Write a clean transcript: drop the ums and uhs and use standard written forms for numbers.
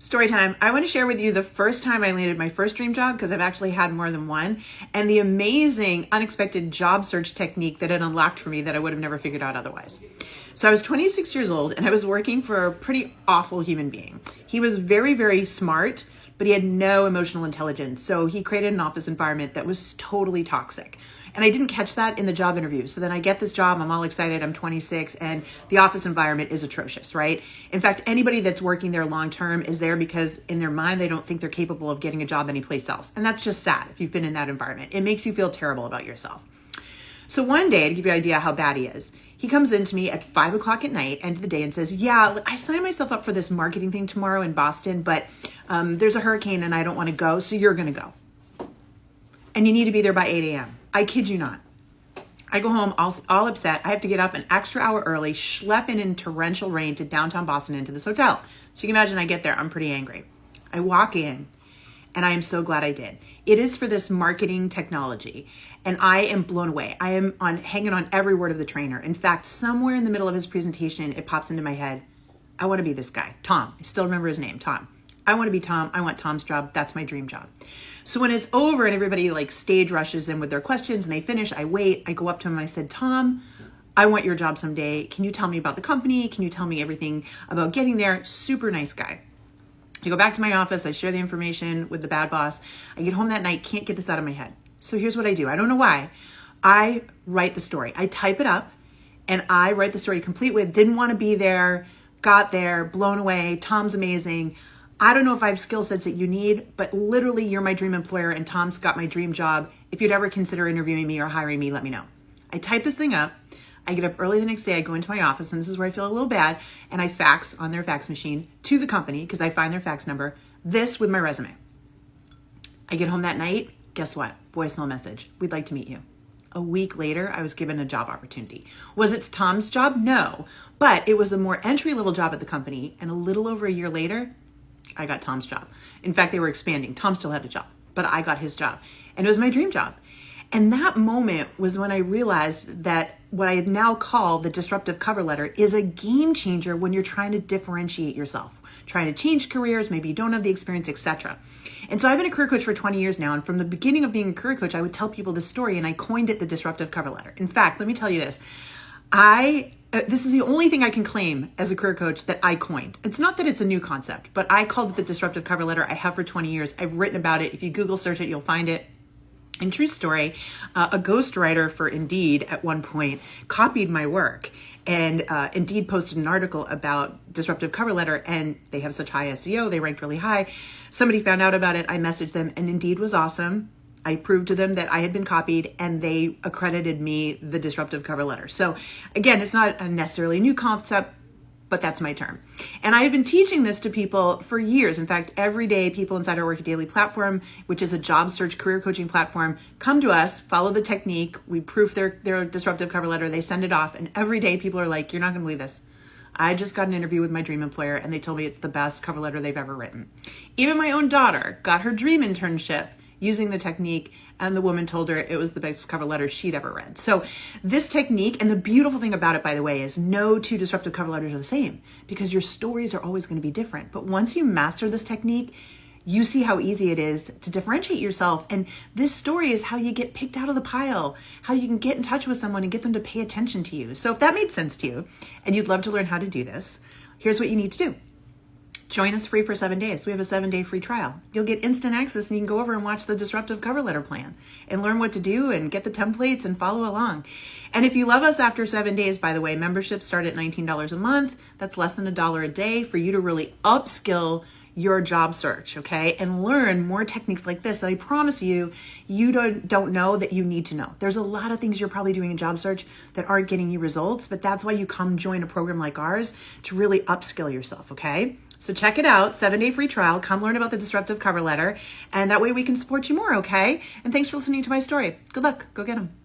Story time. I want to share with you the first time I landed my first dream job, because I've actually had more than one, and the amazing, unexpected job search technique that it unlocked for me that I would have never figured out otherwise. So I was 26 years old and I was working for a pretty awful human being. He was very, very smart, but he had no emotional intelligence. So he created an office environment that was totally toxic. And I didn't catch that in the job interview. So then I get this job, I'm all excited, I'm 26, and the office environment is atrocious, right? In fact, anybody that's working there long-term is there because in their mind, they don't think they're capable of getting a job anyplace else. And that's just sad if you've been in that environment. It makes you feel terrible about yourself. So one day, to give you an idea how bad he is, he comes in to me at 5 o'clock at night, end of the day, and says, yeah, I signed myself up for this marketing thing tomorrow in Boston, but there's a hurricane and I don't want to go, so you're going to go. And you need to be there by 8 a.m. I kid you not. I go home all upset. I have to get up an extra hour early, schlep in torrential rain to downtown Boston into this hotel. So you can imagine I get there, I'm pretty angry. I walk in and I am so glad I did. It is for this marketing technology and I am blown away. I am hanging on every word of the trainer. In fact, somewhere in the middle of his presentation, it pops into my head, I want to be this guy, Tom. I still remember his name, Tom. I want to be Tom. I want Tom's job. That's my dream job. So when it's over and everybody like stage rushes in with their questions and they finish, I wait, I go up to him and I said, Tom, I want your job someday. Can you tell me about the company? Can you tell me everything about getting there? Super nice guy. I go back to my office. I share the information with the bad boss. I get home that night, can't get this out of my head. So here's what I do. I don't know why. I write the story. I type it up and I write the story complete with didn't want to be there, got there, blown away. Tom's amazing. I don't know if I have skill sets that you need, but literally you're my dream employer and Tom's got my dream job. If you'd ever consider interviewing me or hiring me, let me know. I type this thing up. I get up early the next day. I go into my office and this is where I feel a little bad. And I fax on their fax machine to the company because I find their fax number, this with my resume. I get home that night. Guess what? Voicemail message. We'd like to meet you. A week later, I was given a job opportunity. Was it Tom's job? No, but it was a more entry-level job at the company. And a little over a year later, I got Tom's job. In fact, they were expanding. Tom still had a job, but I got his job and it was my dream job. And that moment was when I realized that what I now call the disruptive cover letter is a game changer when you're trying to differentiate yourself, trying to change careers, maybe you don't have the experience, etc. And so I've been a career coach for 20 years now. And from the beginning of being a career coach, I would tell people this story and I coined it the disruptive cover letter. In fact, let me tell you this. This is the only thing I can claim as a career coach that I coined. It's not that it's a new concept, but I called it the disruptive cover letter. I have for 20 years. I've written about it. If you Google search it, you'll find it. And true story, a ghostwriter for Indeed at one point copied my work and Indeed posted an article about disruptive cover letter and they have such high SEO. They ranked really high. Somebody found out about it. I messaged them and Indeed was awesome. I proved to them that I had been copied and they accredited me the disruptive cover letter. So again, it's not a necessarily new concept, but that's my term. And I have been teaching this to people for years. In fact, every day people inside our Work It Daily platform, which is a job search career coaching platform, come to us, follow the technique. We proof their disruptive cover letter. They send it off. And every day people are like, you're not going to believe this. I just got an interview with my dream employer and they told me it's the best cover letter they've ever written. Even my own daughter got her dream internship using the technique, and the woman told her it was the best cover letter she'd ever read. So this technique, and the beautiful thing about it, by the way, is no two disruptive cover letters are the same because your stories are always going to be different. But once you master this technique, you see how easy it is to differentiate yourself. And this story is how you get picked out of the pile, how you can get in touch with someone and get them to pay attention to you. So if that made sense to you and you'd love to learn how to do this, here's what you need to do. Join us free for 7 days. We have a 7-day free trial. You'll get instant access and you can go over and watch the disruptive cover letter plan and learn what to do and get the templates and follow along. And if you love us after 7 days, by the way, memberships start at $19 a month. That's less than $1 a day for you to really upskill your job search, okay? And learn more techniques like this that I promise you, you don't know that you need to know. There's a lot of things you're probably doing in job search that aren't getting you results, but that's why you come join a program like ours to really upskill yourself, okay? So check it out, 7-day free trial. Come learn about the disruptive cover letter, and that way we can support you more, okay? And thanks for listening to my story. Good luck. Go get them.